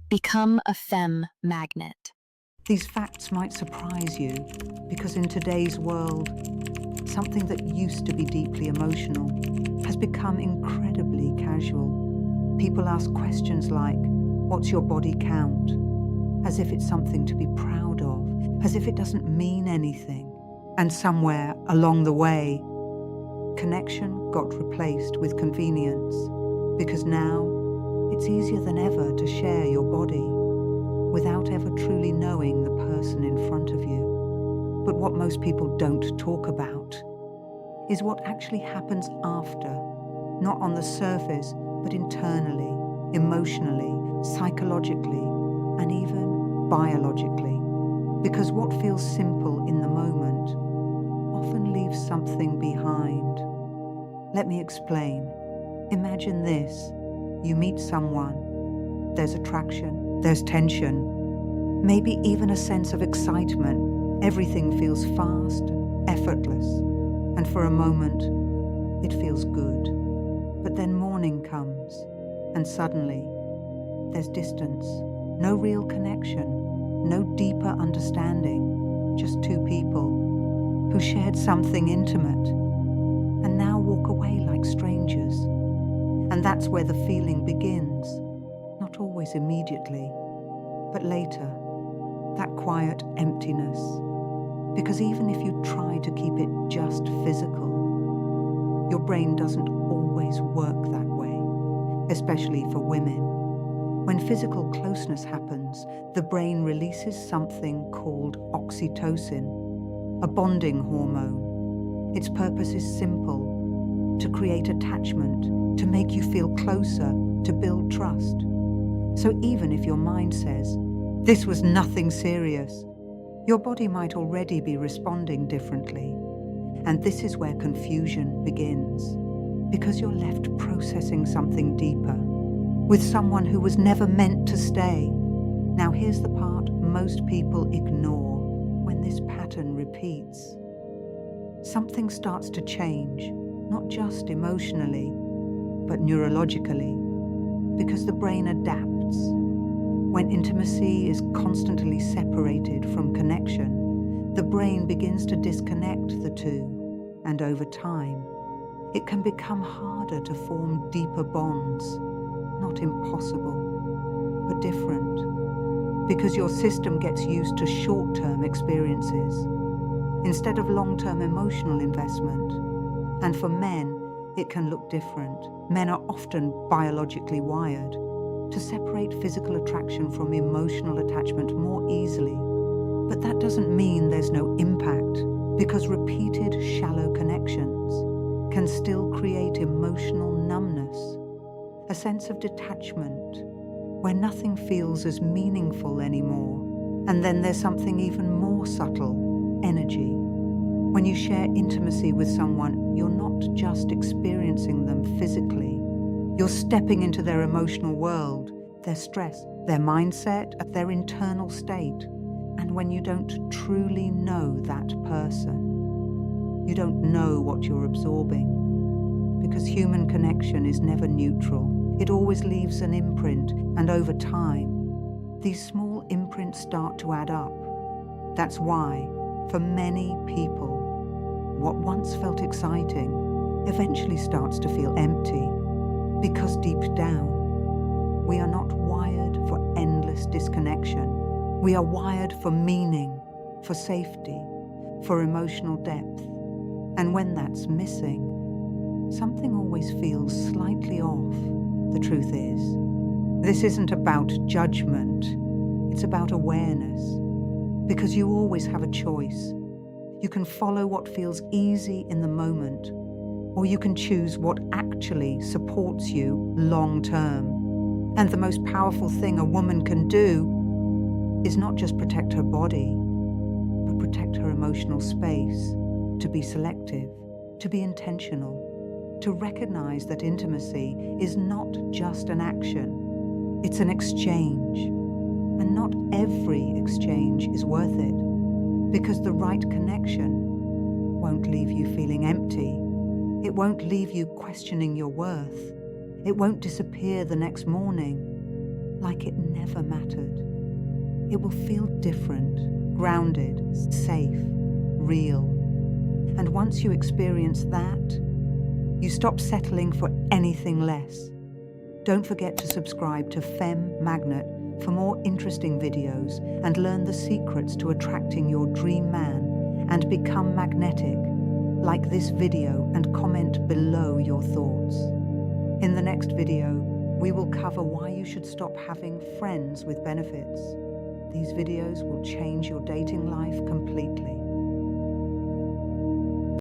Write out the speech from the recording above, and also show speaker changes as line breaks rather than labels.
Become a femme magnet.
These facts might surprise you because in today's world, something that used to be deeply emotional has become incredibly casual. People ask questions like, "What's your body count?" As if it's something to be proud of, as if it doesn't mean anything. And somewhere along the way, connection got replaced with convenience, because now it's easier than ever to share your body without ever truly knowing the person in front of you. But what most people don't talk about is what actually happens after, not on the surface, but internally, emotionally, psychologically, and even biologically. Because what feels simple in the moment often leaves something behind. Let me explain. Imagine this. You meet someone. There's attraction, there's tension, maybe even a sense of excitement. Everything feels fast, effortless, and for a moment, it feels good. But then morning comes, and suddenly, there's distance, no real connection, no deeper understanding, just two people who shared something intimate and now walk away like strangers. And that's where the feeling begins, not always immediately, but later, that quiet emptiness. Because even if you try to keep it just physical, your brain doesn't always work that way, especially for women. When physical closeness happens, the brain releases something called oxytocin, a bonding hormone. Its purpose is simple: to create attachment, to make you feel closer, to build trust. So even if your mind says, "This was nothing serious," your body might already be responding differently. And this is where confusion begins, because you're left processing something deeper, with someone who was never meant to stay. Now here's the part most people ignore when this pattern repeats. Something starts to change, not just emotionally, but neurologically, because the brain adapts. When intimacy is constantly separated from connection, the brain begins to disconnect the two, and over time, it can become harder to form deeper bonds. Not impossible, but different, because your system gets used to short-term experiences instead of long-term emotional investment. And for men, it can look different. Men are often biologically wired to separate physical attraction from emotional attachment more easily. But that doesn't mean there's no impact, because repeated shallow connections can still create emotional numbness, a sense of detachment, where nothing feels as meaningful anymore. And then there's something even more subtle: energy. When you share intimacy with someone, you're not just experiencing them physically. You're stepping into their emotional world, their stress, their mindset, their internal state. And when you don't truly know that person, you don't know what you're absorbing. Because human connection is never neutral. It always leaves an imprint, and over time, these small imprints start to add up. That's why, for many people, what once felt exciting eventually starts to feel empty, because deep down, we are not wired for endless disconnection. We are wired for meaning, for safety, for emotional depth. And when that's missing, something always feels slightly off. The truth is, this isn't about judgment, it's about awareness. Because you always have a choice. You can follow what feels easy in the moment, or you can choose what actually supports you long term. And the most powerful thing a woman can do is not just protect her body, but protect her emotional space, to be selective, to be intentional, to recognize that intimacy is not just an action, it's an exchange. And not every exchange is worth it, because the right connection won't leave you feeling empty. It won't leave you questioning your worth. It won't disappear the next morning. like it never mattered. It will feel different, grounded, safe, real. And once you experience that, you stop settling for anything less. Don't forget to subscribe to Femme Magnet for more interesting videos and learn the secrets to attracting your dream man and become magnetic. Like this video and comment below your thoughts. In the next video, we will cover why you should stop having friends with benefits. These videos will change your dating life completely.